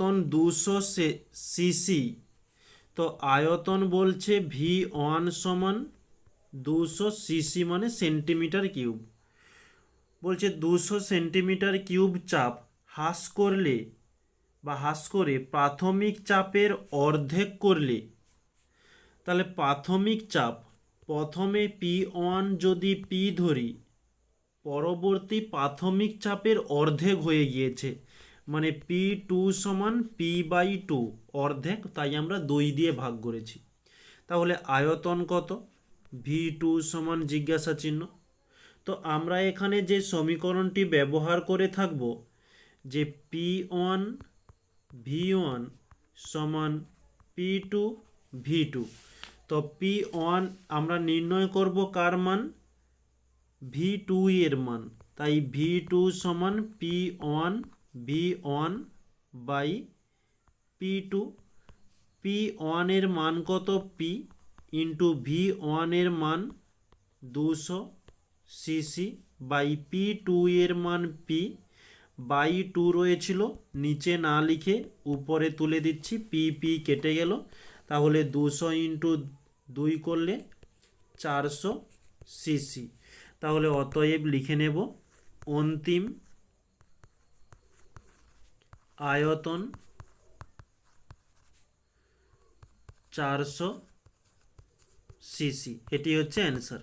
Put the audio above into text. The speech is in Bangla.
আয়তন 200 সিসি। তো আয়তন বলছে V1 সমান 200 সিসি মানে সেন্টিমিটার কিউব। বলছে 200 সেন্টিমিটার কিউব চাপ হ্রাস করলে বা হ্রাস করে প্রাথমিক চাপের অর্ধেক করলে, তাহলে প্রাথমিক চাপ প্রথমে P1 যদি P ধরি, পরবর্তী প্রাথমিক চাপের অর্ধেক হয়ে গিয়েছে, মানে P2 সমান P/2 অর্ধেক, তাই আমরা 2 দিয়ে ভাগ করেছি। তাহলে আয়তন কত? V2 সমান জিজ্ঞাসা চিহ্ন। তো আমরা এখানে যে সমীকরণটি ব্যবহার করে থাকব, যে P1 V1 সমান P2 V2। তো P1 আমরা নির্ণয় করব কার মান? V2 এর মান। তাই V2 সমান P1 V1 by P2। P1 এর মান কত? P ইন্টু V1 এর মান 200 সিসি বাই P2 এর মান P বাই 2 রয়েছিল, নিচে না লিখে উপরে তুলে দিচ্ছি, P কেটে গেল। তাহলে 200 ইন্টু 2 করলে 400 সিসি। তাহলে অতএব লিখে নেব অন্তিম আয়তন 400 সিসি। এটি হচ্ছে অ্যান্সার।